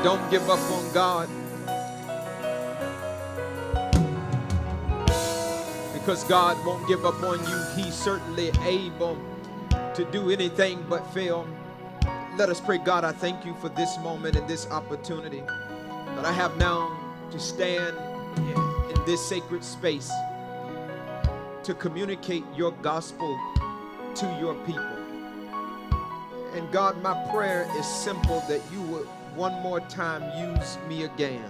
Don't give up on God, because God won't give up on you. He's certainly able to do anything but fail. Let us pray. God, I thank you for this moment and this opportunity that I have now to stand in this sacred space to communicate your gospel to your people. And God, my prayer is simple, that you would one more time use me again.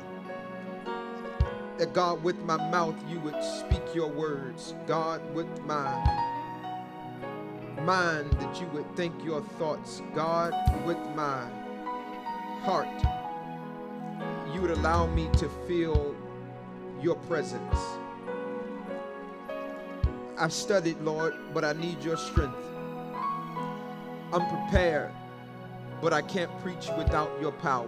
That God, with my mouth, you would speak your words. God, with my mind, that you would think your thoughts. God, with my heart, you would allow me to feel your presence. I've studied, Lord, but I need your strength. I'm prepared, but I can't preach without your power.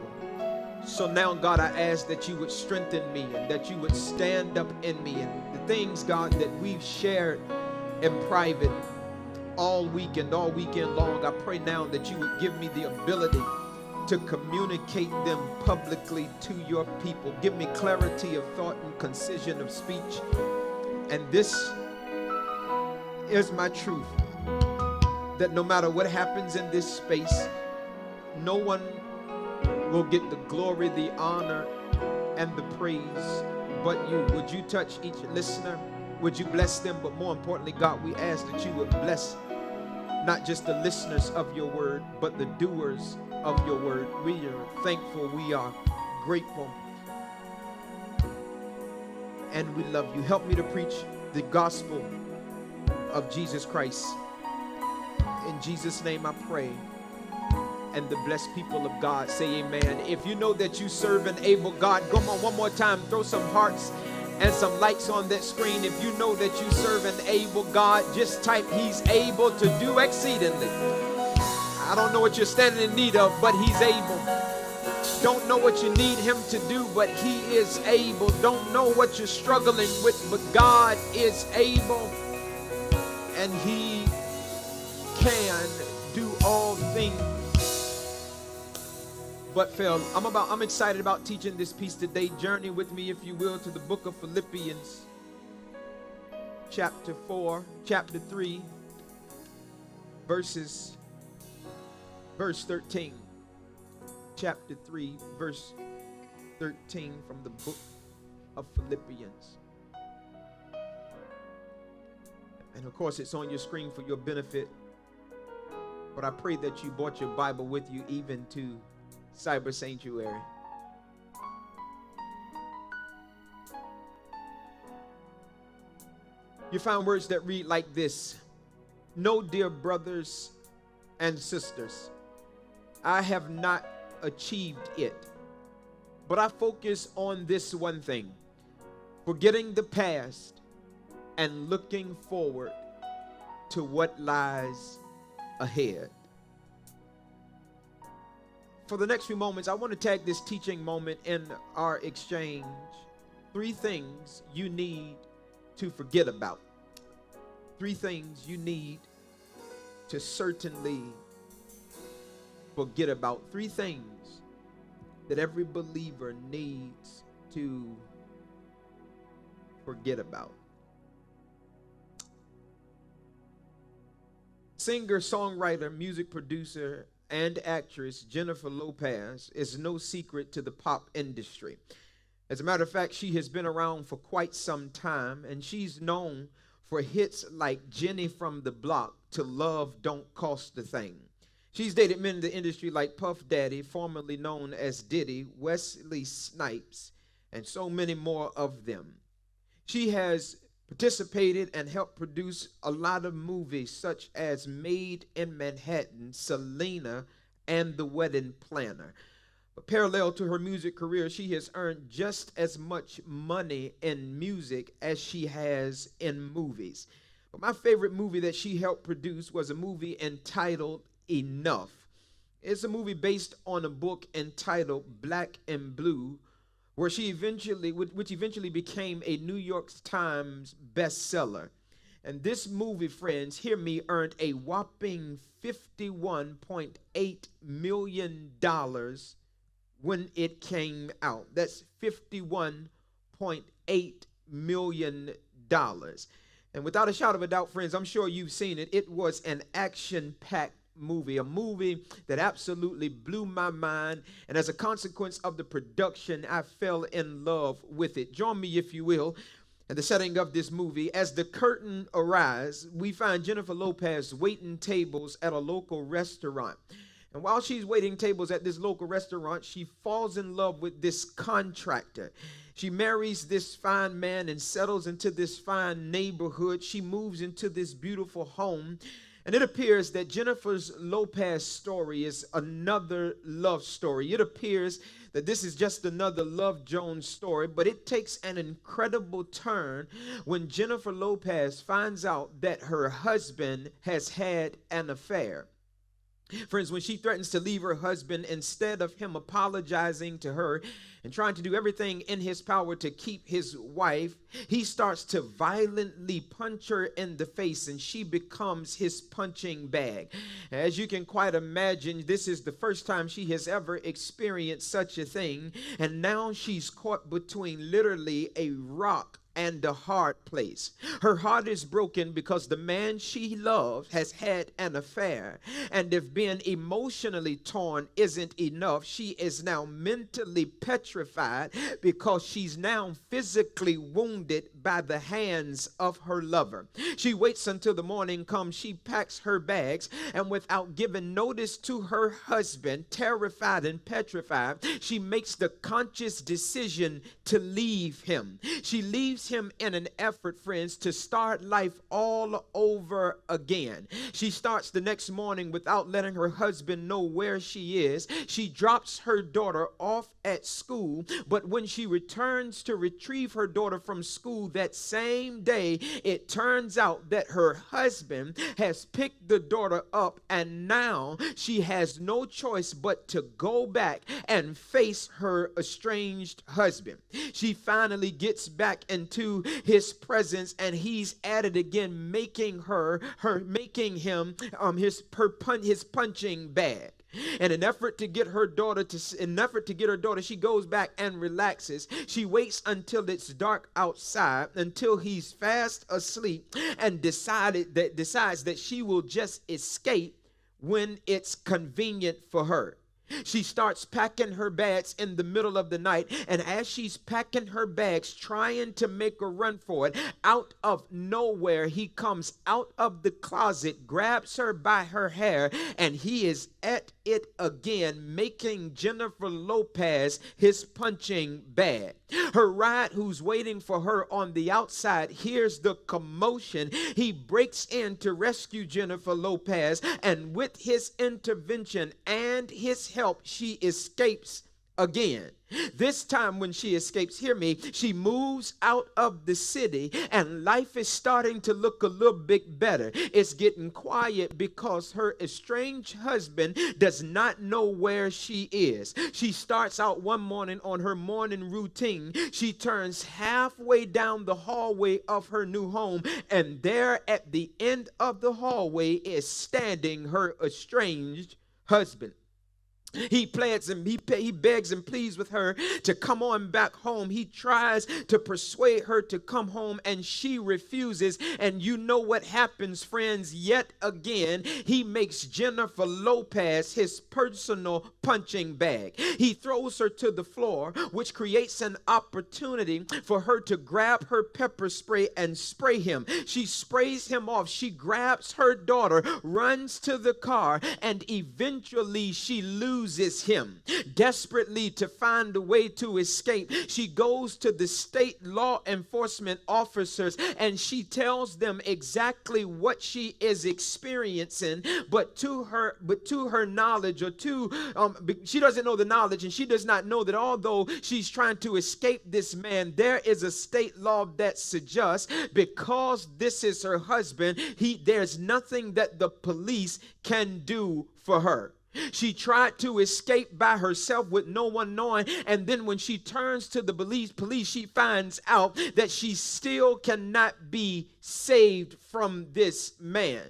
So now, God, I ask that you would strengthen me and that you would stand up in me. And the things, God, that we've shared in private all week and all weekend long, I pray now that you would give me the ability to communicate them publicly to your people. Give me clarity of thought and concision of speech. And this is my truth, that no matter what happens in this space, no one will get the glory, the honor, and the praise but you. Would you touch each listener? Would you bless them? But more importantly, God, we ask that you would bless not just the listeners of your word, but the doers of your word. We are thankful, we are grateful, and we love you. Help me to preach the gospel of Jesus Christ. In Jesus' name I pray. And the blessed people of God say amen. If you know that you serve an able God, come on one more time, throw some hearts and some lights on that screen. If you know that you serve an able God, just type, he's able to do exceedingly. I don't know what you're standing in need of, but he's able. Don't know what you need him to do, but he is able. Don't know what you're struggling with, but God is able, and he can do all things but fail. I'm excited about teaching this piece today. Journey with me, if you will, to the book of Philippians, chapter 3, verse 13. Chapter 3, verse 13 from the book of Philippians. And of course, it's on your screen for your benefit. But I pray that you brought your Bible with you even to Cyber Sanctuary. You find words that read like this: No, dear brothers and sisters, I have not achieved it, but I focus on this one thing, forgetting the past and looking forward to what lies ahead. For the next few moments, I want to tag this teaching moment in our exchange. 3 things you need to forget about. 3 things you need to certainly forget about. 3 things that every believer needs to forget about. Singer, songwriter, music producer, and actress Jennifer Lopez is no secret to the pop industry. As a matter of fact, she has been around for quite some time, and she's known for hits like Jenny from the Block to Love Don't Cost a Thing. She's dated men in the industry like Puff Daddy, formerly known as Diddy, Wesley Snipes, and so many more of them. She has participated and helped produce a lot of movies such as Made in Manhattan, Selena, and The Wedding Planner. But parallel to her music career, she has earned just as much money in music as she has in movies. But my favorite movie that she helped produce was a movie entitled Enough. It's a movie based on a book entitled Black and Blue, which eventually became a New York Times bestseller. And this movie, friends, hear me, earned a whopping $51.8 million when it came out. That's $51.8 million. And without a shadow of a doubt, friends, I'm sure you've seen it. It was an action-packed movie, a movie that absolutely blew my mind. And as a consequence of the production, I fell in love with it. Join me, if you will, in the setting of this movie. As the curtain arises, we find Jennifer Lopez waiting tables at a local restaurant. And while she's waiting tables at this local restaurant, she falls in love with this contractor. She marries this fine man and settles into this fine neighborhood. She moves into this beautiful home. And it appears that Jennifer Lopez's story is another love story. It appears that this is just another Love Jones story, but it takes an incredible turn when Jennifer Lopez finds out that her husband has had an affair. Friends, when she threatens to leave her husband, instead of him apologizing to her and trying to do everything in his power to keep his wife, he starts to violently punch her in the face, and she becomes his punching bag. As you can quite imagine, this is the first time she has ever experienced such a thing, and now she's caught between literally a rock and a hard place. Her heart is broken because the man she loves has had an affair. And if being emotionally torn isn't enough, she is now mentally petrified because she's now physically wounded by the hands of her lover. She waits until the morning comes. She packs her bags, and without giving notice to her husband, terrified and petrified, she makes the conscious decision to leave him. She leaves him in an effort, friends, to start life all over again. She starts the next morning without letting her husband know where she is. She drops her daughter off at school, but when she returns to retrieve her daughter from school that same day, it turns out that her husband has picked the daughter up, and now she has no choice but to go back and face her estranged husband. She finally gets back into his presence, and he's at it again, making him his punching bag. In an effort to get her daughter, she goes back and relaxes. She waits until it's dark outside, until he's fast asleep, and decides that she will just escape when it's convenient for her. She starts packing her bags in the middle of the night, and as she's packing her bags, trying to make a run for it, out of nowhere, he comes out of the closet, grabs her by her hair, and he is at it again, making Jennifer Lopez his punching bag. Her ride, who's waiting for her on the outside, hears the commotion. He breaks in to rescue Jennifer Lopez, and with his intervention and his help, she escapes again. This time when she escapes, hear me, she moves out of the city, and life is starting to look a little bit better. It's getting quiet because her estranged husband does not know where she is. She starts out one morning on her morning routine. She turns halfway down the hallway of her new home, and there at the end of the hallway is standing her estranged husband. He begs and pleads with her to come on back home. He tries to persuade her to come home, and she refuses. And you know what happens, friends? Yet again, he makes Jennifer Lopez his personal punching bag. He throws her to the floor, which creates an opportunity for her to grab her pepper spray and spray him. She sprays him off. She grabs her daughter, runs to the car, and eventually she loses him. Desperately to find a way to escape, she goes to the state law enforcement officers, and she tells them exactly what she is experiencing, but to her knowledge, she doesn't know the knowledge, and she does not know that although she's trying to escape this man, there is a state law that suggests because this is her husband, there's nothing that the police can do for her. She tried to escape by herself with no one knowing, and then when she turns to the police, she finds out that she still cannot be saved from this man.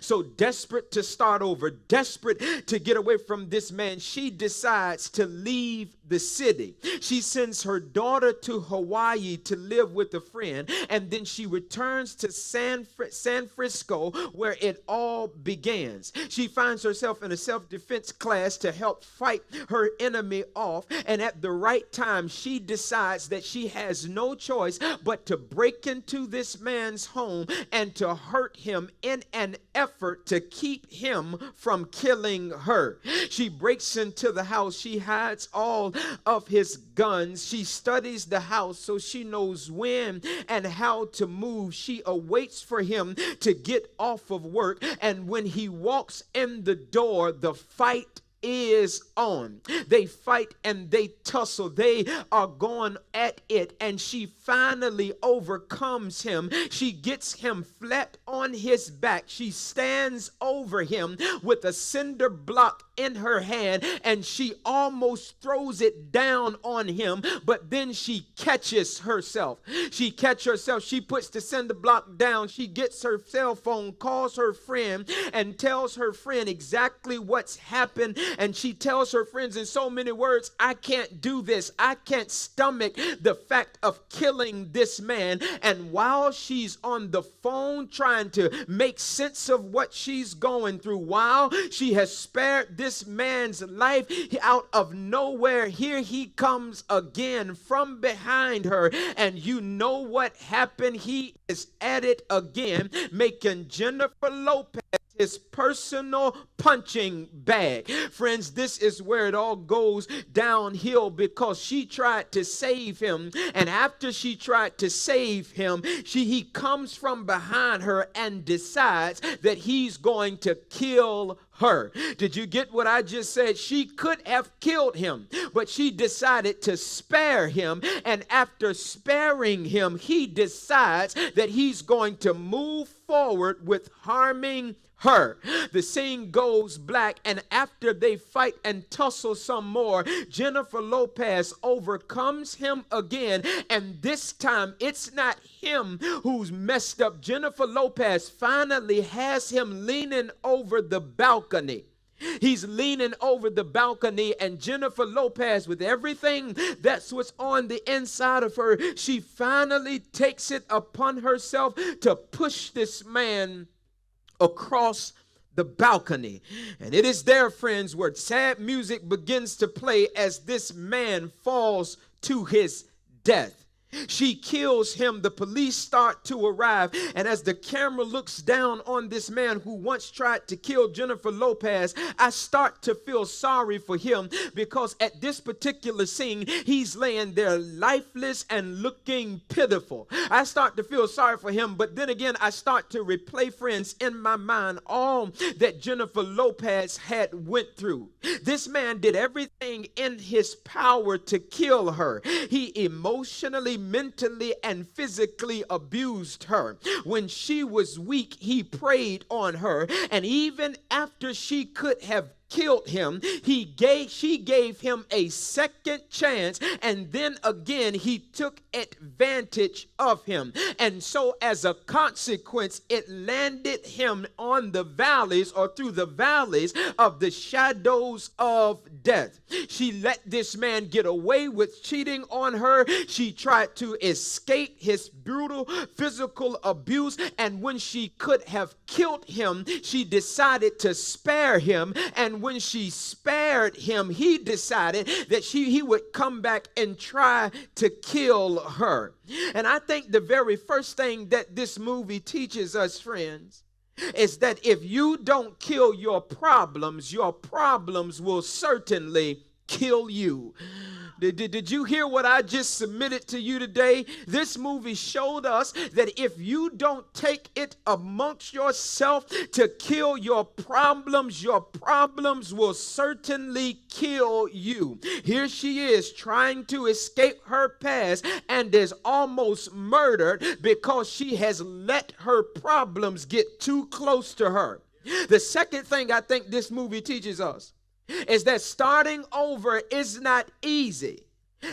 So desperate to start over, desperate to get away from this man, she decides to leave the city. She sends her daughter to Hawaii to live with a friend, and then she returns to San Francisco, where it all begins. She finds herself in a self-defense class to help fight her enemy off, and at the right time, she decides that she has no choice but to break into this man's home and to hurt him in an effort to keep him from killing her. She breaks into the house. She hides all of his guns. She studies the house so she knows when and how to move. She awaits for him to get off of work, and when he walks in the door, the fight is on. They fight and they tussle. They are going at it, and she finally overcomes him. She gets him flat on his back. She stands over him with a cinder block in her hand, and she almost throws it down on him, but then she catches herself. She puts the cinder block down. She gets her cell phone, calls her friend, and tells her friend exactly what's happened. And she tells her friends in so many words, I can't do this. I can't stomach the fact of killing this man. And while she's on the phone trying to make sense of what she's going through, while she has spared this man's life, out of nowhere, here he comes again from behind her. And you know what happened? He is at it again, making Jennifer Lopez his personal punching bag. Friends, this is where it all goes downhill, because she tried to save him, and after she tried to save him, he comes from behind her and decides that he's going to kill her. Did you get what I just said? She could have killed him, but she decided to spare him, and after sparing him, he decides that he's going to move forward with harming her. The scene goes black, and after they fight and tussle some more, Jennifer Lopez overcomes him again, and this time it's not him who's messed up. Jennifer Lopez finally has him leaning over the balcony. He's leaning over the balcony, and Jennifer Lopez, with everything that's what's on the inside of her, she finally takes it upon herself to push this man across the balcony. And it is there, friends, where sad music begins to play as this man falls to his death. She kills him. The police start to arrive, and as the camera looks down on this man who once tried to kill Jennifer Lopez, I start to feel sorry for him, because at this particular scene, he's laying there lifeless and looking pitiful. I start to feel sorry for him, but then again, I start to replay, friends, in my mind all that Jennifer Lopez had went through. This man did everything in his power to kill her. He emotionally, mentally, and physically abused her. When she was weak, he preyed on her, and even after she could have killed him, she gave him a second chance, and then again he took advantage of him. And so as a consequence, it landed him on the valleys, or through the valleys of the shadows of death. She let this man get away with cheating on her. She tried to escape his brutal physical abuse, and when she could have killed him, she decided to spare him. And when she spared him, he decided that he would come back and try to kill her. And I think the very first thing that this movie teaches us, friends, is that if you don't kill your problems will certainly kill you. Did you hear what I just submitted to you today? This movie showed us that if you don't take it amongst yourself to kill your problems will certainly kill you. Here she is trying to escape her past and is almost murdered because she has let her problems get too close to her. The second thing I think this movie teaches us is that starting over is not easy.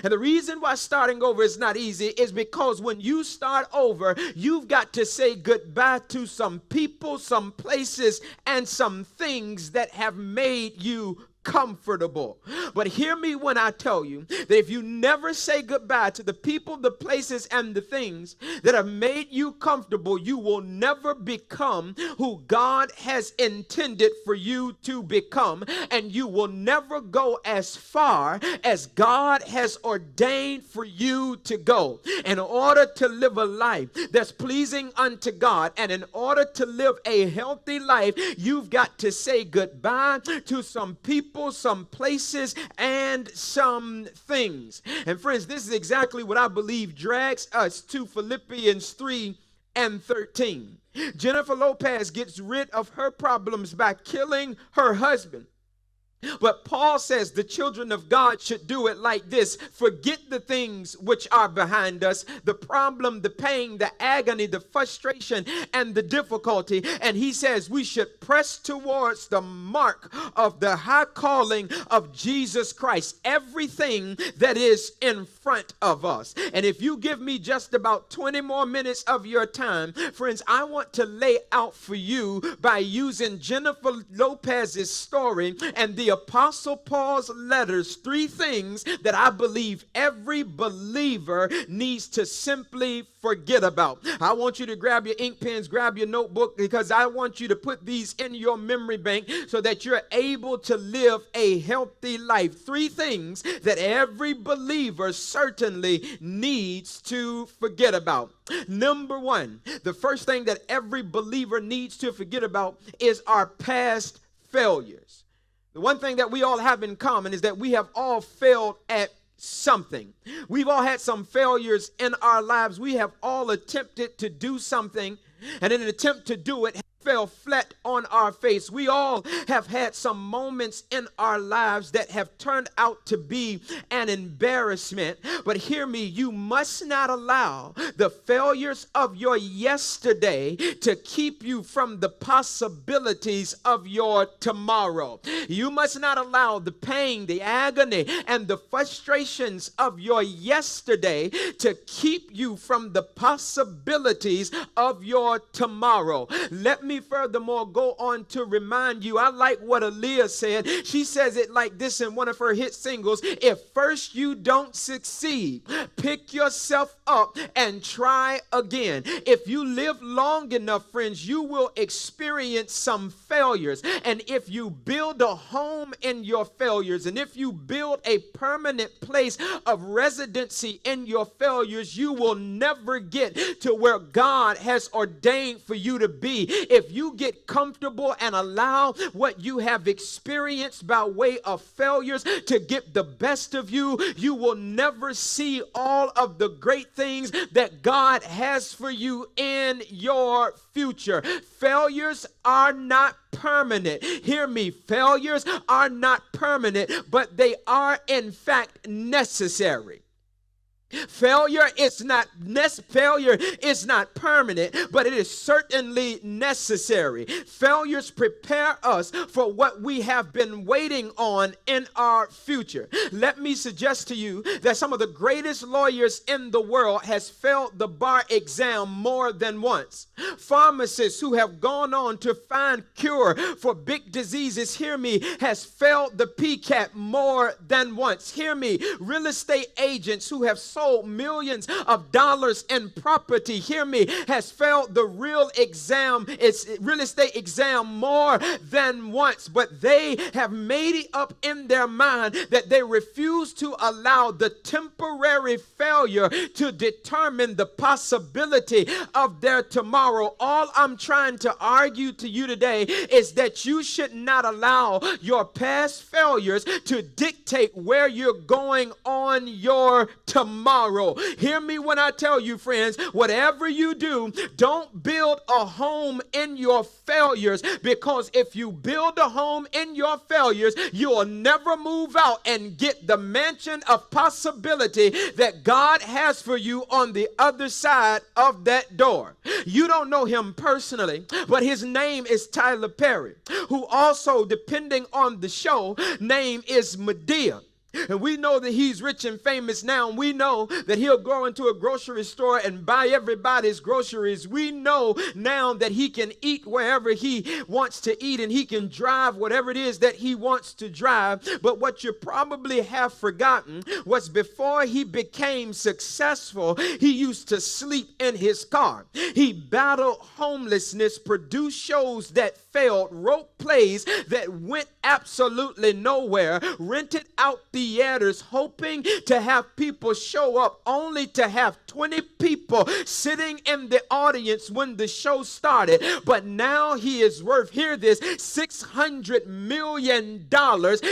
And the reason why starting over is not easy is because when you start over, you've got to say goodbye to some people, some places, and some things that have made you comfortable. But hear me when I tell you that if you never say goodbye to the people, the places, and the things that have made you comfortable, you will never become who God has intended for you to become, and you will never go as far as God has ordained for you to go. In order to live a life that's pleasing unto God, and in order to live a healthy life, you've got to say goodbye to some people, some places, and some things. And friends, this is exactly what I believe drags us to Philippians 3 and 13. Jennifer Lopez gets rid of her problems by killing her husband. But Paul says the children of God should do it like this: forget the things which are behind us, the problem, the pain, the agony, the frustration, and the difficulty. And he says we should press towards the mark of the high calling of Jesus Christ, everything that is in front of us. And if you give me just about 20 more minutes of your time, friends, I want to lay out for you by using Jennifer Lopez's story and the Apostle Paul's letters, 3 things that I believe every believer needs to simply forget about. I want you to grab your ink pens, grab your notebook, because I want you to put these in your memory bank so that you're able to live a healthy life. 3 things that every believer certainly needs to forget about. Number 1, the first thing that every believer needs to forget about is our past failures. The one thing that we all have in common is that we have all failed at something. We've all had some failures in our lives. We have all attempted to do something, and in an attempt to do it, fell flat on our face. We all have had some moments in our lives that have turned out to be an embarrassment. But hear me, you must not allow the failures of your yesterday to keep you from the possibilities of your tomorrow. You must not allow the pain, the agony, and the frustrations of your yesterday to keep you from the possibilities of your tomorrow. Let me furthermore go on to remind you, I like what Aaliyah said. She says it like this in one of her hit singles: if first you don't succeed, pick yourself up and try again. If you live long enough, friends, you will experience some failures. And if you build a home in your failures, and if you build a permanent place of residency in your failures, you will never get to where God has ordained for you to be. If you get comfortable and allow what you have experienced by way of failures to get the best of you, you will never see all of the great things that God has for you in your future. Failures are not permanent. Hear me, failures are not permanent, but they are in fact necessary. Failure is not permanent, but it is certainly necessary. Failures prepare us for what we have been waiting on in our future. Let me suggest to you that some of the greatest lawyers in the world has failed the bar exam more than once. Pharmacists who have gone on to find cure for big diseases, hear me, has failed the PCAT more than once. Hear me, real estate agents who have sold millions of dollars in property, hear me, has failed the real estate exam more than once. But they have made it up in their mind that they refuse to allow the temporary failure to determine the possibility of their tomorrow. All I'm trying to argue to you today is that you should not allow your past failures to dictate where you're going on your tomorrow. Hear me when I tell you, friends, whatever you do, don't build a home in your failures, because if you build a home in your failures, you'll never move out and get the mansion of possibility that God has for you on the other side of that door. You don't know him personally, but his name is Tyler Perry, who also, depending on the show, name is Medea. And we know that he's rich and famous now. And we know that he'll go into a grocery store and buy everybody's groceries. We know now that he can eat wherever he wants to eat, and he can drive whatever it is that he wants to drive. But what you probably have forgotten was before he became successful, he used to sleep in his car. He battled homelessness, produced shows that failed, wrote plays that went absolutely nowhere, rented out theaters hoping to have people show up, only to have 20 people sitting in the audience when the show started. But now he is worth, hear this, $600 million.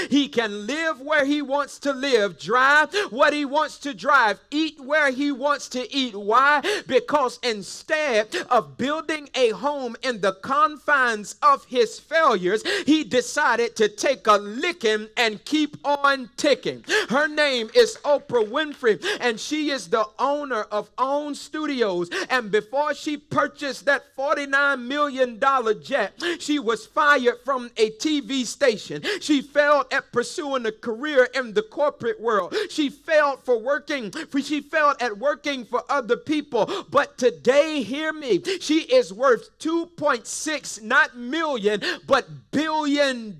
He can live where he wants to live, drive what he wants to drive, eat where he wants to eat. Why? Because instead of building a home in the confines of his failures, he decided to take a licking and keep on ticking. Her name is Oprah Winfrey, and she is the owner of OWN Studios. And before she purchased that $49 million jet, she was fired from a TV station. She failed at pursuing a career in the corporate world. She failed at working for other people. But today, hear me, she is worth 2.6, not million, but $1 billion.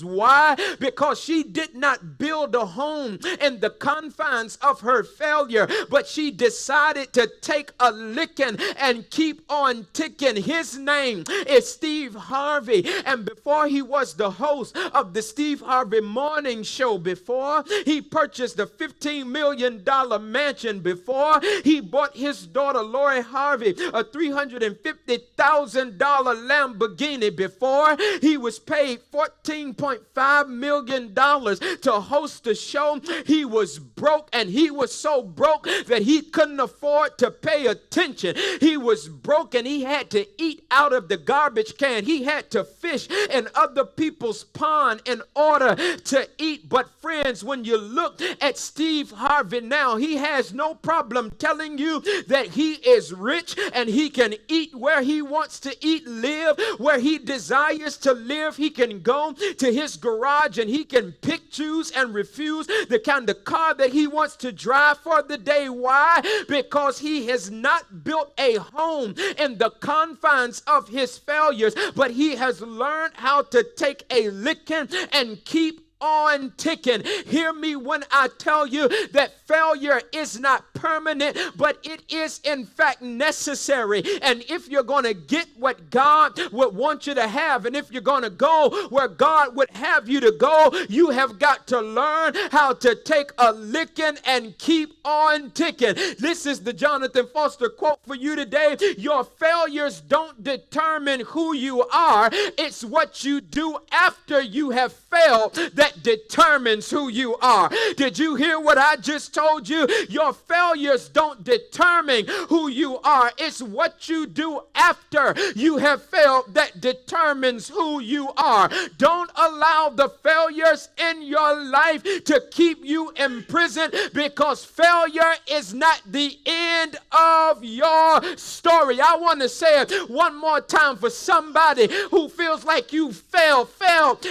Why? Because she did not build a home in the confines of her failure, but she decided to take a licking and keep on ticking. His name is Steve Harvey, and before he was the host of the Steve Harvey Morning Show, before he purchased a $15 million mansion, before he bought his daughter Lori Harvey a $350,000 Lamborghini, before he was paid $14.5 million to host the show, he was broke, and he was so broke that he couldn't afford to pay attention. He was broke, and he had to eat out of the garbage can. He had to fish in other people's pond in order to eat. But friends, when you look at Steve Harvey now, he has no problem telling you that he is rich and he can eat where he wants to eat, live where he desires to live. He can go to his garage and he can pick, choose, and refuse the kind of car that he wants to drive for the day. Why? Because he has not built a home in the confines of his failures, but he has learned how to take a licking and keep on ticking. Hear me when I tell you that failure is not permanent, but it is in fact necessary. And if you're going to get what God would want you to have, and if you're going to go where God would have you to go, you have got to learn how to take a licking and keep on ticking. This is the Johnathan Foster quote for you today. Your failures don't determine who you are. It's what you do after you have failed that determines who you are. Did you hear what I just told you? Your failures don't determine who you are. It's what you do after you have failed that determines who you are. Don't allow the failures in your life to keep you imprisoned, because failure is not the end of your story. I want to say it one more time for somebody who feels like you failed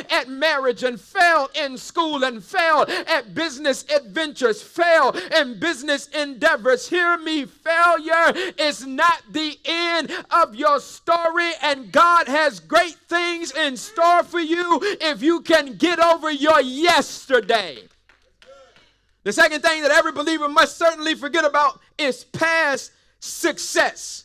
at marriage, and failed in school, and failed at business adventures, failed in business endeavors. Hear me, failure is not the end of your story, and God has great things in store for you if you can get over your yesterday. The second thing that every believer must certainly forget about is past success.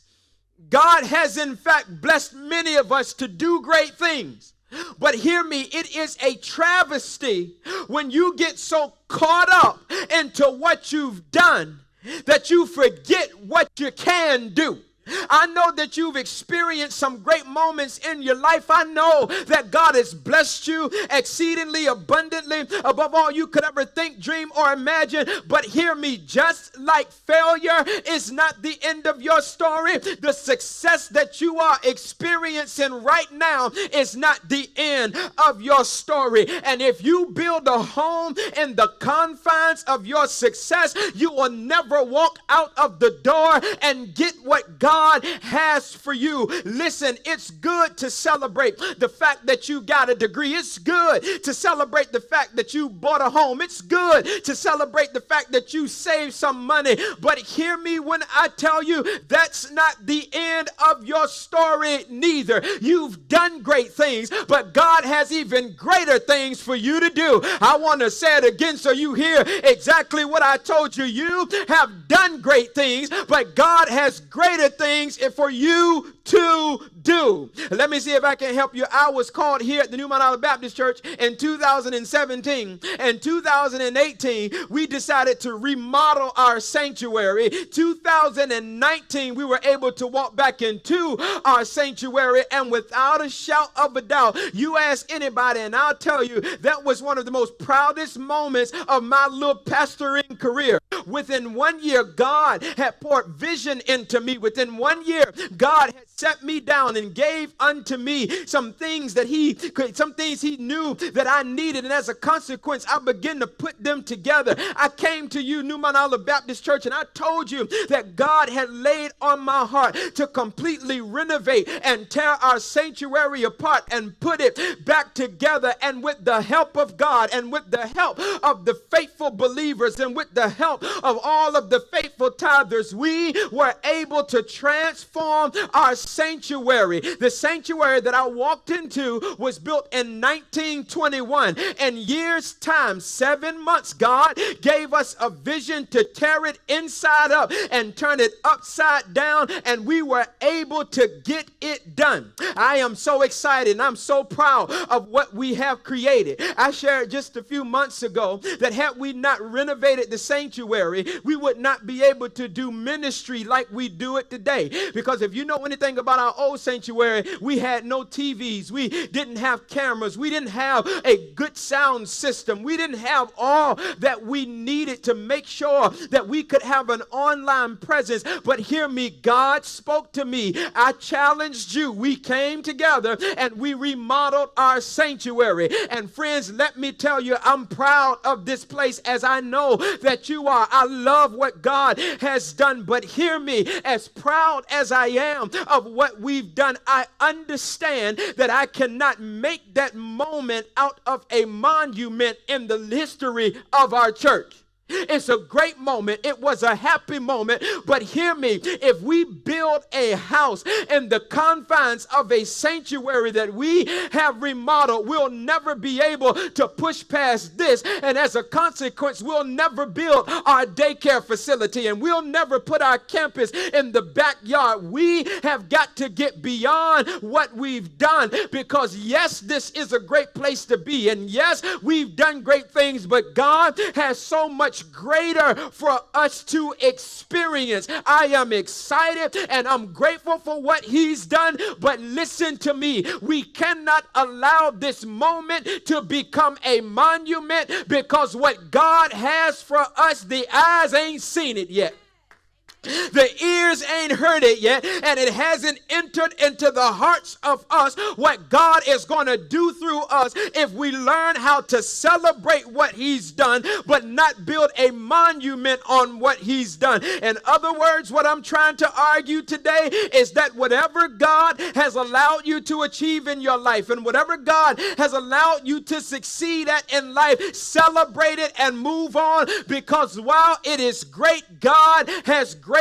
God has in fact blessed many of us to do great things. But hear me, it is a travesty when you get so caught up into what you've done that you forget what you can do. I know that you've experienced some great moments in your life. I know that God has blessed you exceedingly abundantly above all you could ever think, dream, or imagine. But hear me, just like failure is not the end of your story, the success that you are experiencing right now is not the end of your story. And if you build a home in the confines of your success, you will never walk out of the door and get what God God has for you. Listen, it's good to celebrate the fact that you got a degree. It's good to celebrate the fact that you bought a home. It's good to celebrate the fact that you saved some money. But hear me when I tell you, that's not the end of your story neither. You've done great things, but God has even greater things for you to do. I want to say it again so you hear exactly what I told you. You have done great things, but God has greater things for you to do. Let me see if I can help you. I was called here at the New Mount Olive Baptist Church in 2017. In 2018, we decided to remodel our sanctuary. 2019, we were able to walk back into our sanctuary, and without a shout of a doubt, you ask anybody and I'll tell you that was one of the most proudest moments of my little pastoring career. Within 1 year, God had poured vision into me. Within 1 year, God had set me down and gave unto me some things he knew that I needed. And as a consequence, I began to put them together. I came to you, New Mount Olive Baptist Church, and I told you that God had laid on my heart to completely renovate and tear our sanctuary apart and put it back together. And with the help of God and with the help of the faithful believers and with the help of all of the faithful tithers, we were able to transform our sanctuary. The sanctuary that I walked into was built in 1921. In years' time, 7 months, God gave us a vision to tear it inside up and turn it upside down, and we were able to get it done. I am so excited and I'm so proud of what we have created. I shared just a few months ago that had we not renovated the sanctuary, we would not be able to do ministry like we do it today. Because if you know anything about our old sanctuary, we had no TVs, we didn't have cameras, we didn't have a good sound system, we didn't have all that we needed to make sure that we could have an online presence. But hear me, God spoke to me. I challenged you. We came together and we remodeled our sanctuary. And friends, let me tell you, I'm proud of this place, as I know that you are. I love what God has done. But hear me, as proud as I am of what we've done, I understand that I cannot make that moment out of a monument in the history of our church. It's a great moment. It was a happy moment. But hear me, if we build a house in the confines of a sanctuary that we have remodeled, we'll never be able to push past this. And as a consequence, we'll never build our daycare facility, and we'll never put our campus in the backyard. We have got to get beyond what we've done, because yes, this is a great place to be. And yes, we've done great things, but God has so much greater for us to experience. I am excited and I'm grateful for what he's done, but listen to me. We cannot allow this moment to become a monument, because what God has for us, the eyes ain't seen it yet. The ears ain't heard it yet, and it hasn't entered into the hearts of us what God is going to do through us if we learn how to celebrate what he's done, but not build a monument on what he's done. In other words, what I'm trying to argue today is that whatever God has allowed you to achieve in your life, and whatever God has allowed you to succeed at in life, celebrate it and move on, because while it is great, God has greater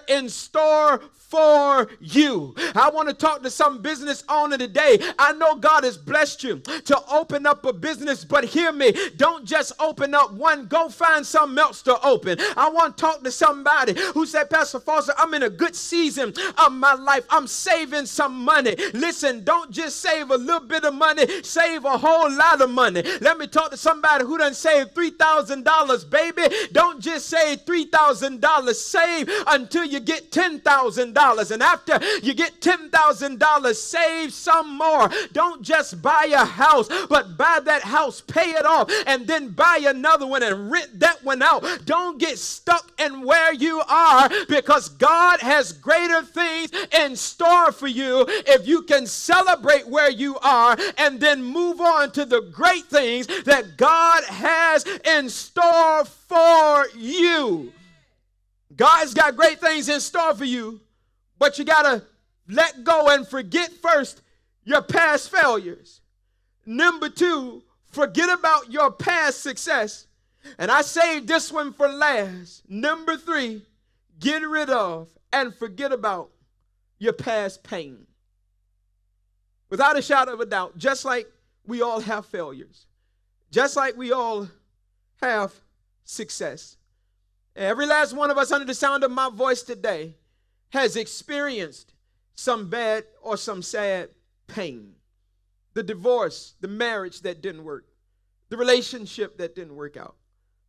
in store for you. I want to talk to some business owner today. I know God has blessed you to open up a business, but hear me, don't just open up one, go find something else to open. I want to talk to somebody who said, Pastor Foster, I'm in a good season of my life. I'm saving some money. Listen, don't just save a little bit of money, save a whole lot of money. Let me talk to somebody who done saved $3,000, baby. Don't just save $3,000, save until you get $10,000. And after you get $10,000, save some more. Don't just buy a house, but buy that house, pay it off, and then buy another one and rent that one out. Don't get stuck in where you are, because God has greater things in store for you if you can celebrate where you are and then move on to the great things that God has in store for you. God's got great things in store for you, But you got to let go and forget first your past failures. Number two, forget about your past success. And I saved this one for last. Number three, get rid of and forget about your past pain. Without a shadow of a doubt, just like we all have failures, just like we all have success, every last one of us under the sound of my voice today has experienced some bad or some sad pain. The divorce, the marriage that didn't work, the relationship that didn't work out,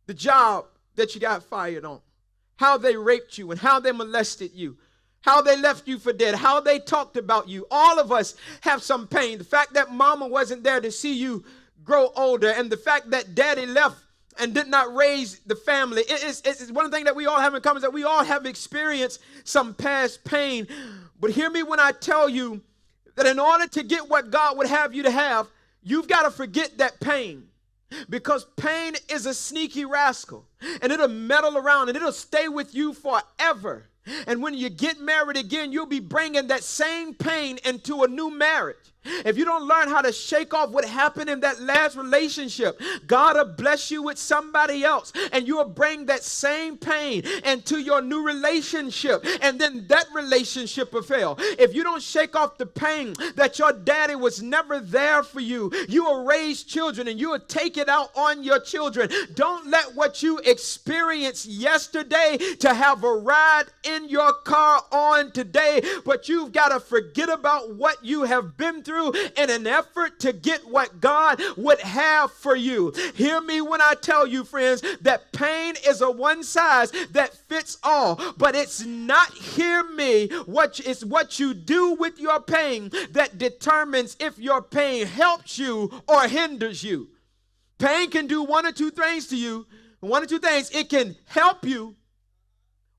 the job that you got fired on, how they raped you and how they molested you, how they left you for dead, how they talked about you. All of us have some pain. The fact that mama wasn't there to see you grow older, and the fact that daddy left and did not raise the family. It's one thing that we all have in common, is that we all have experienced some past pain. But hear me when I tell you that in order to get what God would have you to have, you've got to forget that pain. Because pain is a sneaky rascal, and it'll meddle around and it'll stay with you forever. And when you get married again, you'll be bringing that same pain into a new marriage. If you don't learn how to shake off what happened in that last relationship, God will bless you with somebody else, and you'll bring that same pain into your new relationship, and then that relationship will fail. If you don't shake off the pain that your daddy was never there for you, you will raise children and you will take it out on your children. Don't let what you experienced yesterday to have a ride in your car on today, but you've got to forget about what you have been through in an effort to get what God would have for you. Hear me when I tell you, friends, that pain is a one size that fits all, but it's not, hear me, it's what you do with your pain that determines if your pain helps you or hinders you. Pain can do one or two things to you. One or two things. It can help you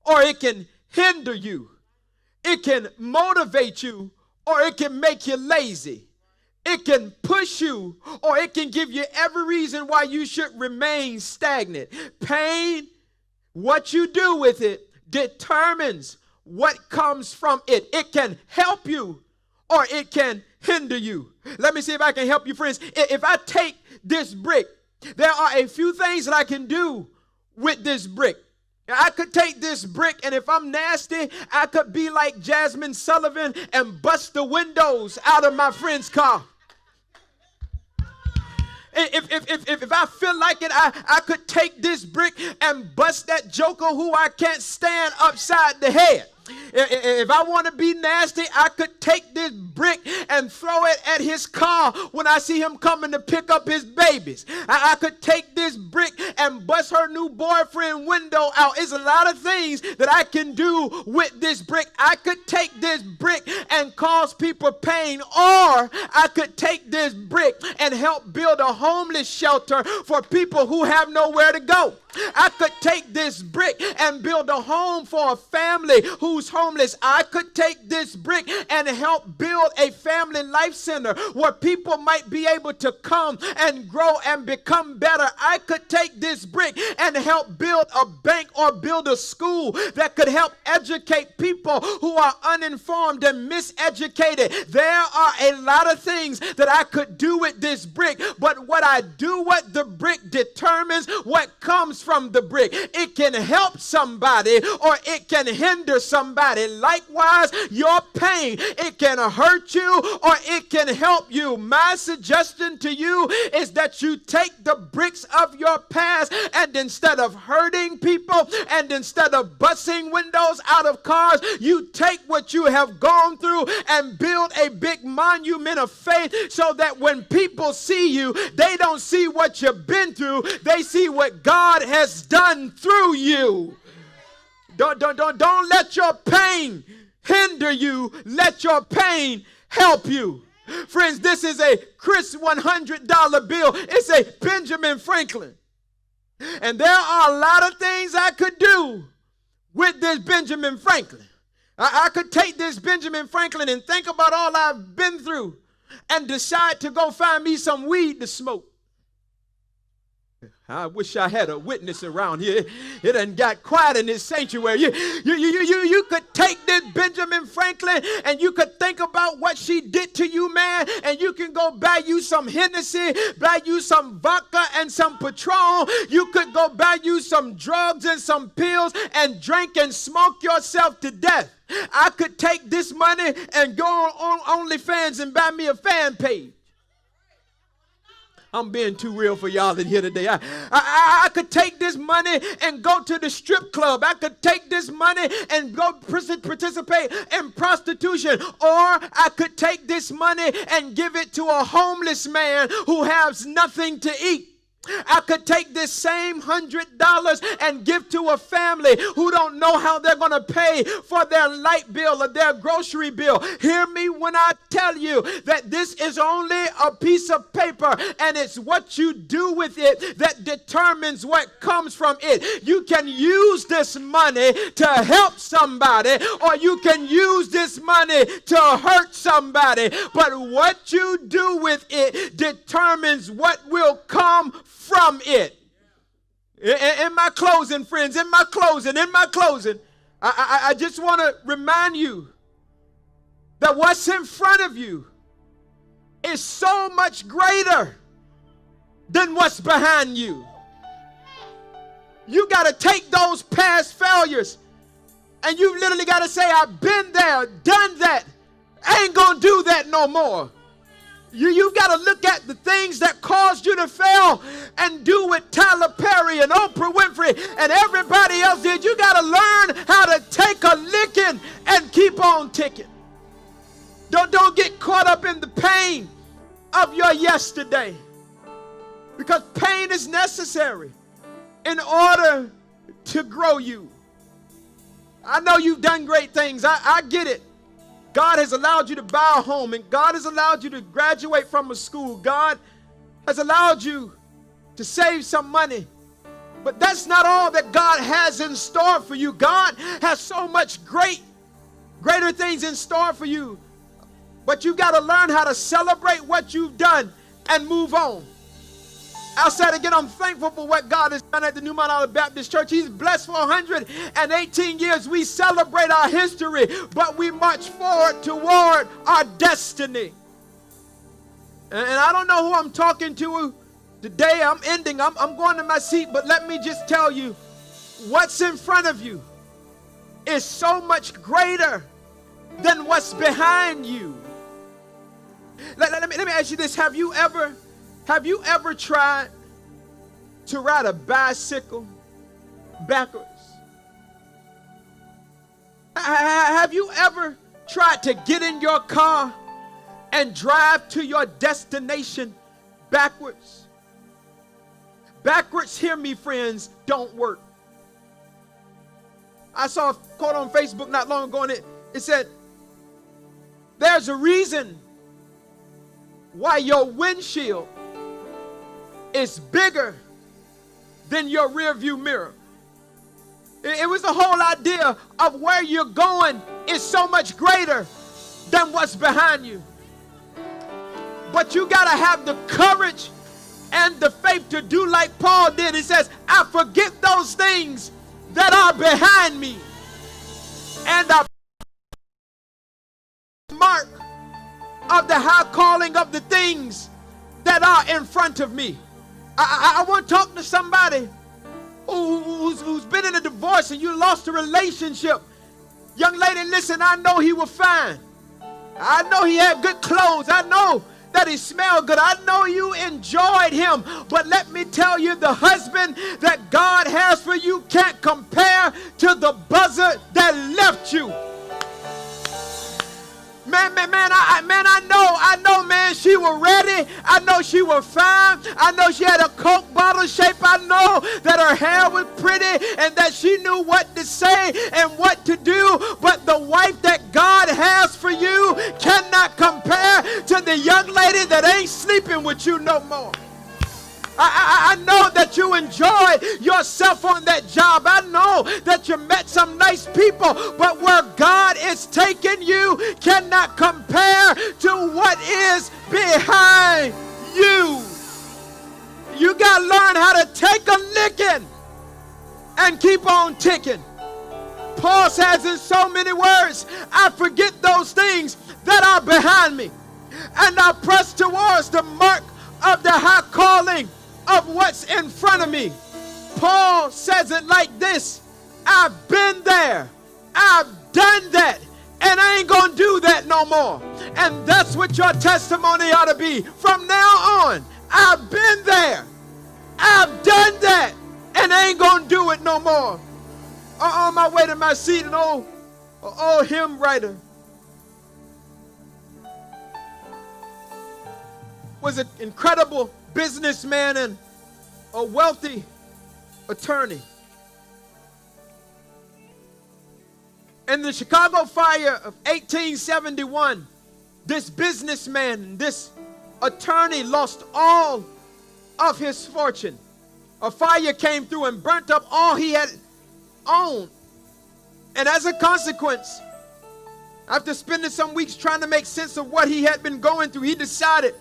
or it can hinder you. It can motivate you or it can make you lazy. It can push you or it can give you every reason why you should remain stagnant. Pain, what you do with it determines what comes from it. It can help you or it can hinder you. Let me see if I can help you, friends. If I take this brick, there are a few things that I can do with this brick. I could take this brick, and if I'm nasty, I could be like Jasmine Sullivan and bust the windows out of my friend's car. If I feel like it, I could take this brick and bust that joker who I can't stand upside the head. If I want to be nasty, I could take this brick and throw it at his car when I see him coming to pick up his babies. I could take this brick and bust her new boyfriend window out. There's a lot of things that I can do with this brick. I could take this brick and cause people pain, or I could take this brick and help build a homeless shelter for people who have nowhere to go. I could take this brick and build a home for a family who's homeless. I could take this brick and help build a family life center where people might be able to come and grow and become better. I could take this brick and help build a bank or build a school that could help educate people who are uninformed and miseducated. There are a lot of things that I could do with this brick, but what I do with the brick determines what comes from the brick. It can help somebody or it can hinder somebody. Likewise, your pain, it can hurt you or it can help you. My suggestion to you is that you take the bricks of your past, and instead of hurting people and instead of busting windows out of cars, you take what you have gone through and build a big monument of faith, so that when people see you, they don't see what you've been through, they see what God has done through you. Don't let your pain hinder you. Let your pain help you. Friends, this is a Chris $100 bill. It's a Benjamin Franklin. And there are a lot of things I could do with this Benjamin Franklin. I could take this Benjamin Franklin and think about all I've been through and decide to go find me some weed to smoke. I wish I had a witness around here. It done got quiet in this sanctuary. You could take this Benjamin Franklin and you could think about what she did to you, man, and you can go buy you some Hennessy, buy you some vodka and some Patron. You could go buy you some drugs and some pills and drink and smoke yourself to death. I could take this money and go on OnlyFans and buy me a fan page. I'm being too real for y'all in here today. I could take this money and go to the strip club. I could take this money and go participate in prostitution. Or I could take this money and give it to a homeless man who has nothing to eat. I could take this same $100 and give to a family who don't know how they're going to pay for their light bill or their grocery bill. Hear me when I tell you that this is only a piece of paper, and it's what you do with it that determines what comes from it. You can use this money to help somebody, or you can use this money to hurt somebody. But what you do with it determines what will come from it. In my closing, friends, in my closing, I just want to remind you that what's in front of you is so much greater than what's behind you. You got to take those past failures and you literally got to say, I've been there, done that. I ain't going to do that no more. You've got to look at the things that caused you to fail and do what Tyler Perry and Oprah Winfrey and everybody else did. You got to learn how to take a licking and keep on ticking. Don't get caught up in the pain of your yesterday, because pain is necessary in order to grow you. I know you've done great things. I get it. God has allowed you to buy a home, and God has allowed you to graduate from a school. God has allowed you to save some money. But that's not all that God has in store for you. God has so much greater things in store for you. But you got to learn how to celebrate what you've done and move on. I'll say it again, I'm thankful for what God has done at the New Mount Olive Baptist Church. He's blessed for 118 years. We celebrate our history, but we march forward toward our destiny. And I don't know who I'm talking to today. I'm going to my seat, but let me just tell you, what's in front of you is so much greater than what's behind you. Let me ask you this. Have you ever tried to ride a bicycle backwards? Have you ever tried to get in your car and drive to your destination backwards? Backwards, hear me, friends, don't work. I saw a quote on Facebook not long ago, and it said, there's a reason why your windshield is bigger than your rearview mirror. It was the whole idea of where you're going is so much greater than what's behind you. But you got to have the courage and the faith to do like Paul did. He says, I forget those things that are behind me, and I mark of the high calling of the things that are in front of me. I want to talk to somebody who's been in a divorce and you lost a relationship. Young lady, listen, I know he was fine. I know he had good clothes. I know that he smelled good. I know you enjoyed him. But let me tell you, the husband that God has for you can't compare to the buzzard that left you. I know, man, she was ready. I know she was fine. I know she had a Coke bottle shape. I know that her hair was pretty and that she knew what to say and what to do. But the wife that God has for you cannot compare to the young lady that ain't sleeping with you no more. I know that you enjoyed yourself on that job. I know that you met some nice people, but where God is taking you cannot compare to what is behind you. You got to learn how to take a licking and keep on ticking. Paul says in so many words, I forget those things that are behind me, and I press towards the mark of the high calling of what's in front of me. Paul says it like this: I've been there, I've done that, and I ain't gonna do that no more. And that's what your testimony ought to be from now on. I've been there, I've done that, and I ain't gonna do it no more. On my way to my seat, an old hymn writer was an incredible businessman and a wealthy attorney. In the Chicago fire of 1871, this businessman, this attorney lost all of his fortune. A fire came through and burnt up all he had owned. And as a consequence, after spending some weeks trying to make sense of what he had been going through, he decided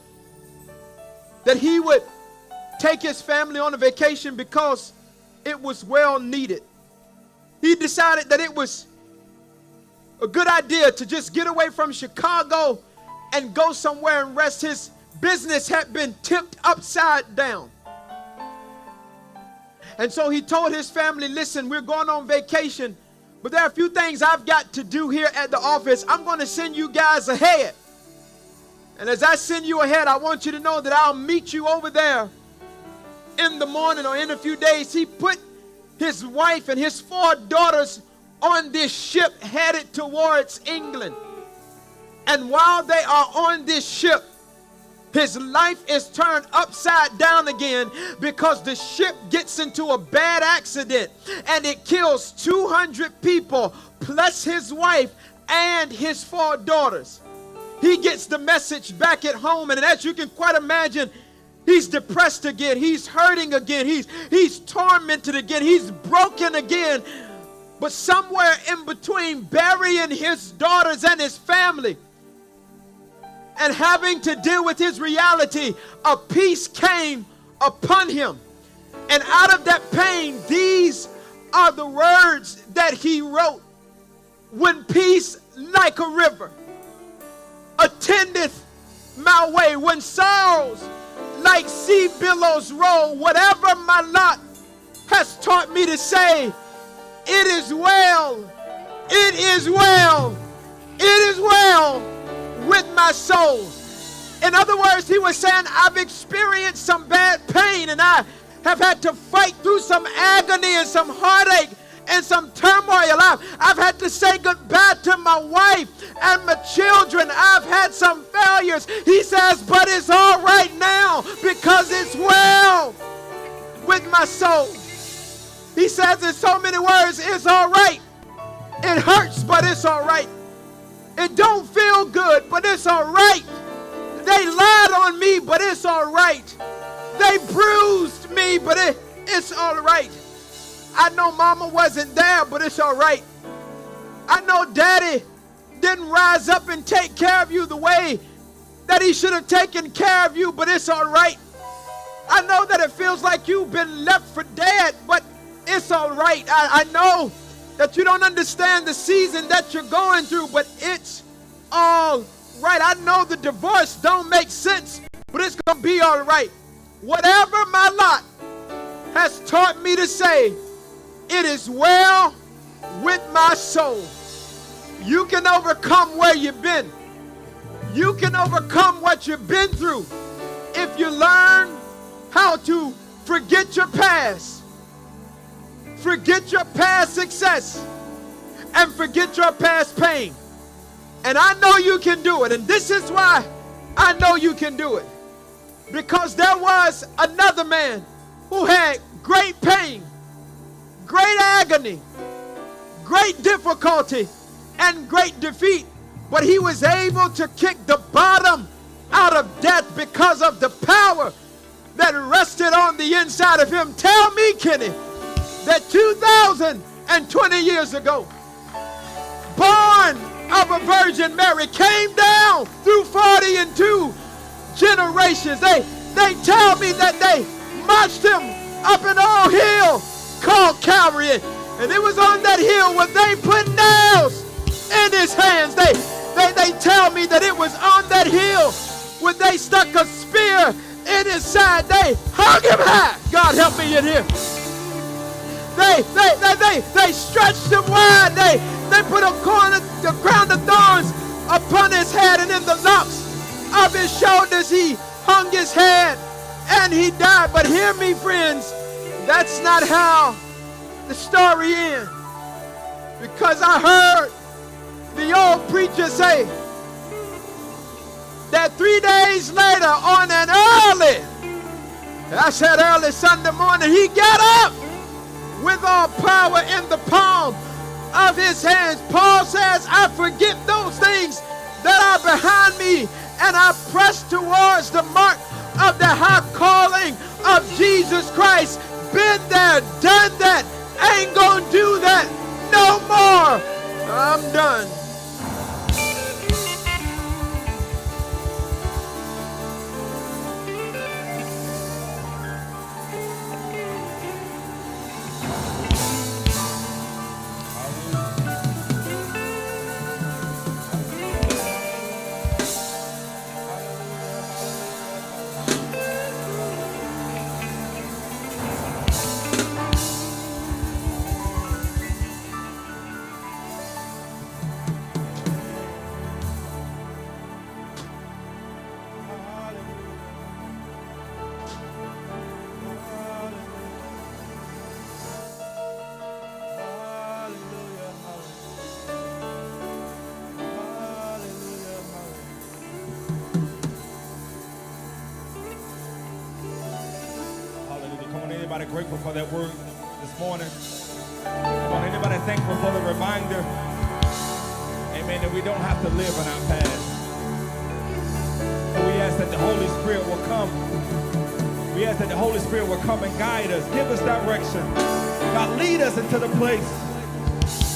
that he would take his family on a vacation because it was well needed. He decided that it was a good idea to just get away from Chicago and go somewhere and rest. His business had been tipped upside down. And so he told his family, listen, we're going on vacation, but there are a few things I've got to do here at the office. I'm going to send you guys ahead. And as I send you ahead, I want you to know that I'll meet you over there in the morning or in a few days. He put his wife and his 4 daughters on this ship headed towards England. And while they are on this ship, his life is turned upside down again because the ship gets into a bad accident and it kills 200 people plus his wife and his 4 daughters. He gets the message back at home, and as you can quite imagine, he's depressed again, he's hurting again, he's tormented again, he's broken again. But somewhere in between burying his daughters and his family and having to deal with his reality, a peace came upon him. And out of that pain, these are the words that he wrote. When peace like a river attendeth my way, when sorrows like sea billows roll, whatever my lot has taught me to say, it is well, it is well, it is well with my soul. In other words, he was saying, I've experienced some bad pain and I have had to fight through some agony and some heartache and some turmoil. I've had to say goodbye to my wife and my children. I've had some failures. He says, but it's all right now because it's well with my soul. He says in so many words, it's all right. It hurts, but it's all right. It don't feel good, but it's all right. They lied on me, but it's all right. They bruised me, but it's all right. I know mama wasn't there, but it's all right. I know daddy didn't rise up and take care of you the way that he should have taken care of you, but it's all right. I know that it feels like you've been left for dead, but it's all right. I know that you don't understand the season that you're going through, but it's all right. I know the divorce don't make sense, but it's going to be all right. Whatever my lot has taught me to say, it is well with my soul. You can overcome where you've been. You can overcome what you've been through if you learn how to forget your past, forget your past success, and forget your past pain. And I know you can do it. And this is why I know you can do it. Because there was another man who had great pain, great agony, great difficulty, and great defeat. But he was able to kick the bottom out of death because of the power that rested on the inside of him. Tell me, Kenny, that 2,020 years ago, born of a Virgin Mary, came down through 42 generations. They tell me that they marched him up an old hill called Calvary. And it was on that hill where they put nails in his hands. They tell me that it was on that hill where they stuck a spear in his side. They hung him high. God help me in here. They stretched him wide. They put a crown of thorns upon his head, and in the locks of his shoulders he hung his head and he died. But hear me, friends, that's not how the story ends. Because I heard the old preacher say that 3 days later on an early Sunday morning, he got up with all power in the palm of his hands. Paul says, I forget those things that are behind me, and I press towards the mark of the high calling of Jesus Christ. Been there, done that, ain't gonna do that no more. I'm done. Anybody grateful for that word this morning? Come on, anybody thankful for the reminder? Amen, that we don't have to live in our past. So we ask that the Holy Spirit will come. We ask that the Holy Spirit will come and guide us, give us direction. God, lead us into the place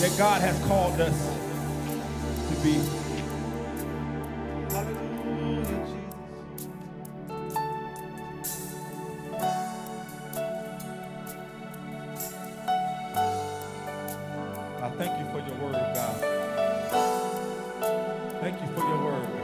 that God has called us to be. Thank you for your word, God. Thank you for your word, God.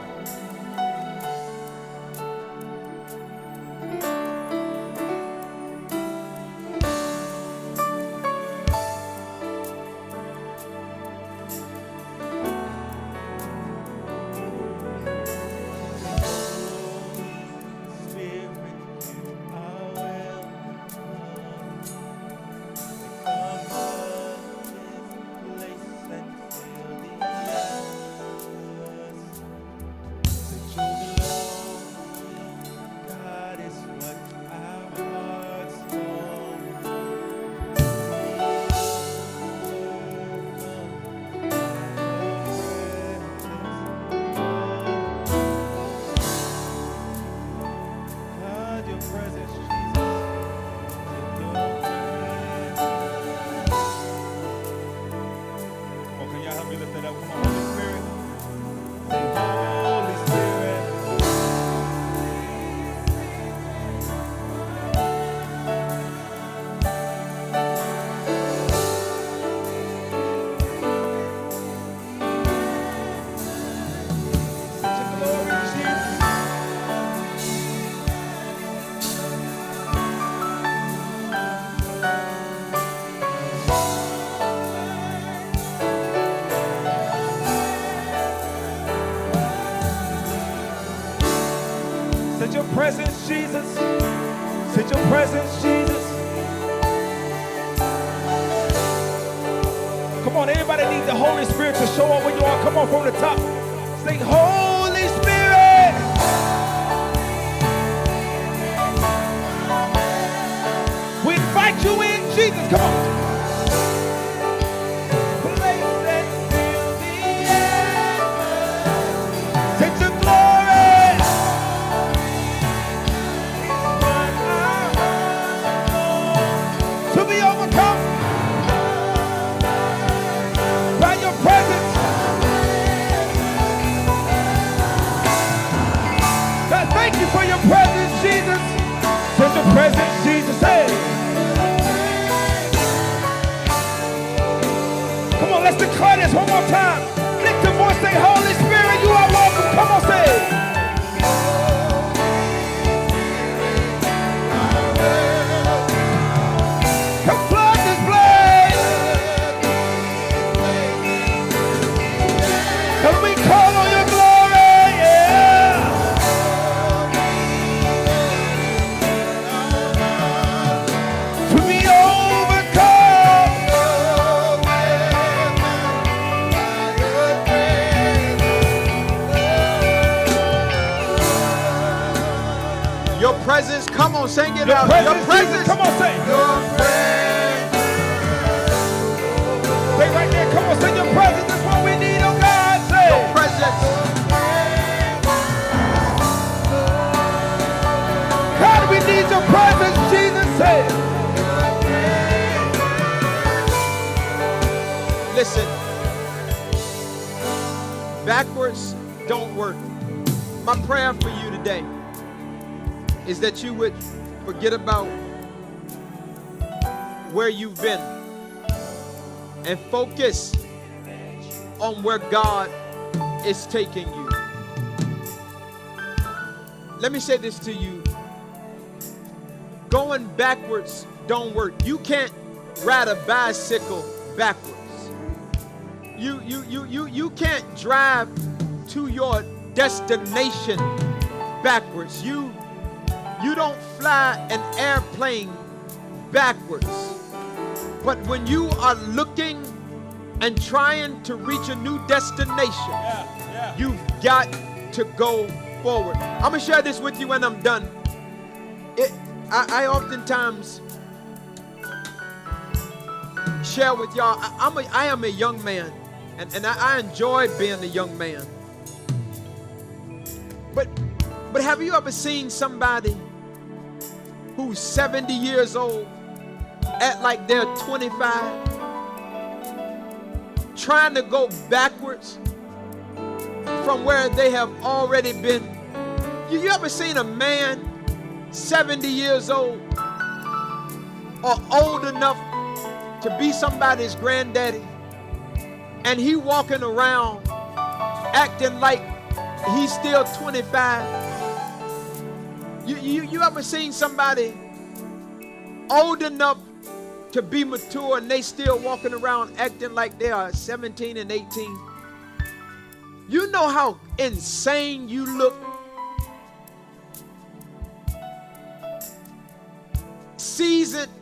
Sit your presence, Jesus. Sit your presence, Jesus. Come on, anybody need the Holy Spirit to show up where you are? Come on from the top. Sing, Holy Spirit. We invite you in, Jesus. Come on. Thank you for your presence, Jesus. Such a presence, Jesus. on, let's declare this one more time. Lift your voice, say, Holy Spirit, you are welcome. Come on, say it. Come flood this place. Come we call on your glory, yeah. To be overcome. Your presence, come on, sing it out. Your presence, come on, say. Your presence. Stay right there, come on, say your presence. That's what we need, oh God, say. Your presence. God, we need your presence, Jesus said. Listen, backwards don't work. My prayer for you today is that you would forget about where you've been and focus on where God is taking you. Let me say this to you. Going backwards don't work. You can't ride a bicycle backwards. You can't drive to your destination backwards. You don't fly an airplane backwards. But when you are looking and trying to reach a new destination, you've got to go forward. I'm going to share this with you when I'm done. I oftentimes share with y'all, I am a young man, and I enjoy being a young man. But have you ever seen somebody who's 70 years old act like they're 25, trying to go backwards from where they have already been? You ever seen a man 70 years old or old enough to be somebody's granddaddy, and he walking around acting like he's still 25? You ever seen somebody old enough to be mature and they still walking around acting like they are 17 and 18? You know how insane you look? Seasoned.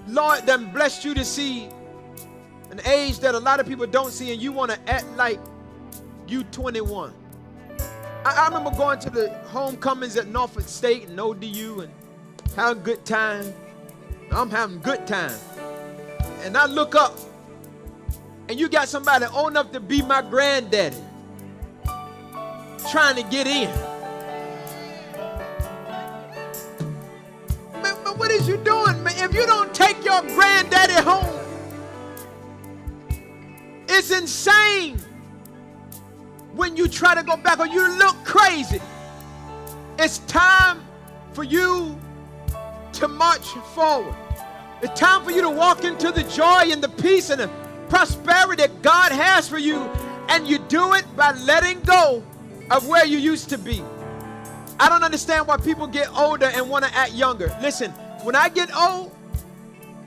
Lord done blessed you to see an age that a lot of people don't see, and you want to act like you 21. I remember going to the homecomings at Norfolk State and ODU and having a good time. I'm having a good time. And I look up, and you got somebody old enough to be my granddaddy trying to get in. Man, what is you doing, man? If you don't take your granddaddy home, it's insane when you try to go back, or you look crazy. It's time for you to march forward. It's time for you to walk into the joy and the peace and the prosperity that God has for you, and you do it by letting go of where you used to be. I don't understand why people get older and want to act younger. Listen, when I get old,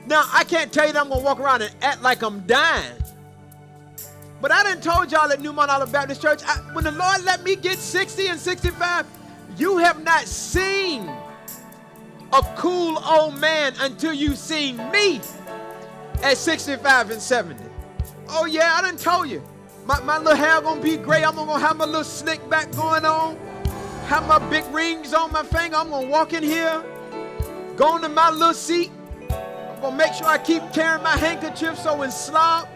now I can't tell you that I'm going to walk around and act like I'm dying. But I done told y'all at New Mount Olive Baptist Church, when the Lord let me get 60 and 65, you have not seen a cool old man until you've seen me at 65 and 70. Oh yeah, I done told you. My little hair gonna be gray. I'm gonna have my little slick back going on. Have my big rings on my finger. I'm gonna walk in here, go into my little seat. I'm gonna make sure I keep carrying my handkerchief so when slob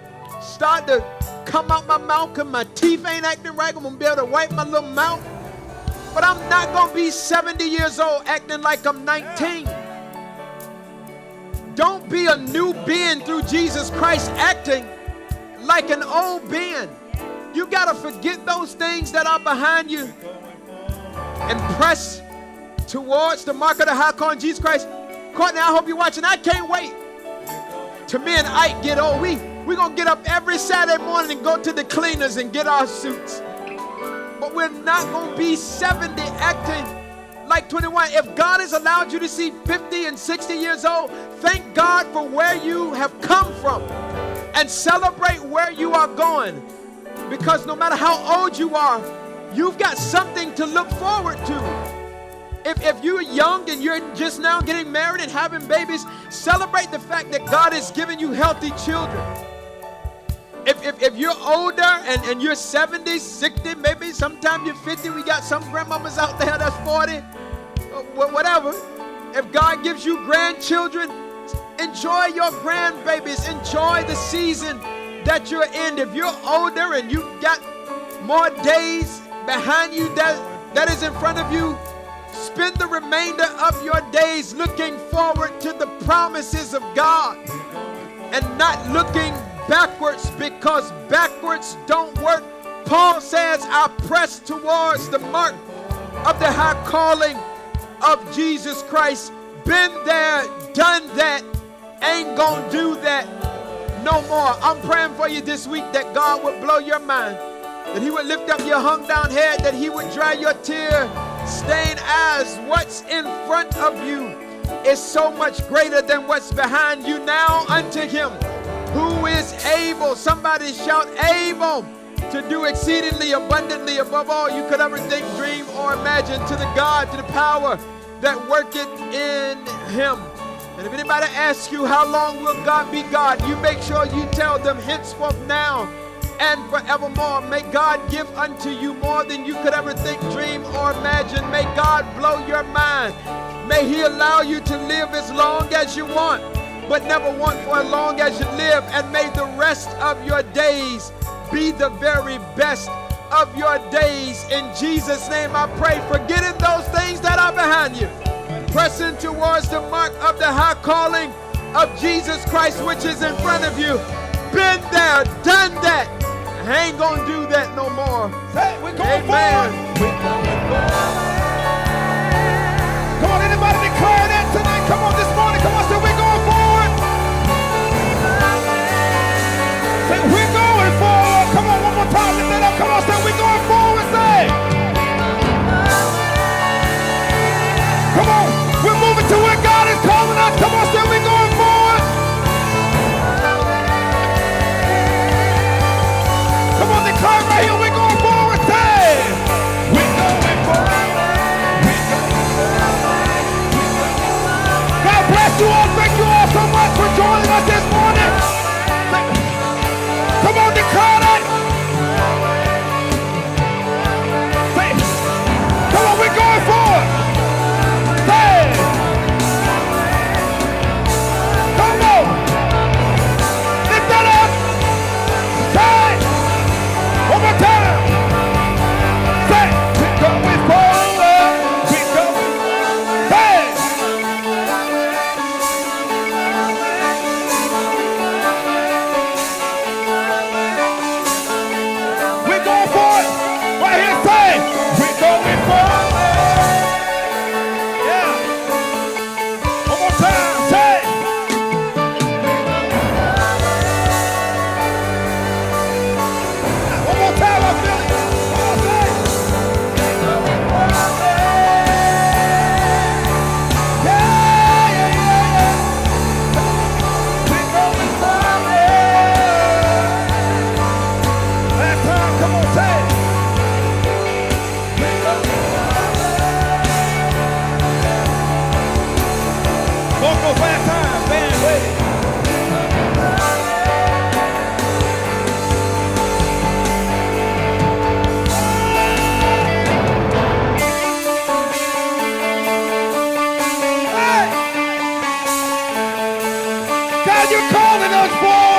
start to come out my mouth because my teeth ain't acting right, I'm gonna be able to wipe my little mouth. But I'm not gonna be 70 years old acting like I'm 19. Don't be a new being through Jesus Christ acting like an old being. You gotta forget those things that are behind you and press towards the mark of the high calling Jesus Christ. Courtney, I hope you're watching. I can't wait till me and Ike get old. We're going to get up every Saturday morning and go to the cleaners and get our suits. But we're not going to be 70 acting like 21. If God has allowed you to see 50 and 60 years old, thank God for where you have come from and celebrate where you are going. Because no matter how old you are, you've got something to look forward to. If you're young and you're just now getting married and having babies, celebrate the fact that God has given you healthy children. If you're older and you're 70, 60, maybe sometime you're 50, we got some grandmamas out there that's 40, whatever. If God gives you grandchildren, enjoy your grandbabies. Enjoy the season that you're in. If you're older and you've got more days behind you that is in front of you, spend the remainder of your days looking forward to the promises of God and not looking backwards, because backwards don't work. Paul says, I press towards the mark of the high calling of Jesus Christ. Been there, done that, ain't gonna do that no more. I'm praying for you this week that God would blow your mind, that he would lift up your hung down head, that he would dry your tear stained eyes. What's in front of you is so much greater than what's behind you. Now unto him who is able, somebody shout, able to do exceedingly abundantly above all you could ever think, dream, or imagine, to the God, to the power that worketh in him. And if anybody asks you how long will God be God, you make sure you tell them henceforth, now and forevermore. May God give unto you more than you could ever think, dream, or imagine. May God blow your mind. May he allow you to live as long as you want, but never want for as long as you live. And may the rest of your days be the very best of your days. In Jesus' name I pray, forgetting those things that are behind you, pressing towards the mark of the high calling of Jesus Christ, which is in front of you. Been there, done that. I ain't gonna do that no more. Hey, we're going Amen. forward. We're going forward. Come on, anybody declare that tonight? Come on, this morning. Come on, say we're going forward. Say we're going forward. Come on, one more time. Lift that up. Come on, say we're going forward. Say. Come on, we're moving to where God is calling us. Come on, say we're going forward. Come on, declare right here, we're going forward. Say, we're going forward. We're going forward. God bless you all. Thank you all so much for joining us this morning. Come on, declare that. Say, come on, we're going forward. Say, come on. Lift that up. Say, one more time. Say, we're going forward. We're going forward. Say. We're going forward. Right here, say, we're going forward. Yeah. One more time. Say. One more time, I feel it. Come on, say. Yeah, yeah, yeah, yeah. We're going forward. Last time, come on, say. We're going forward. Vocals last time, band, wait. God, you're calling us forward.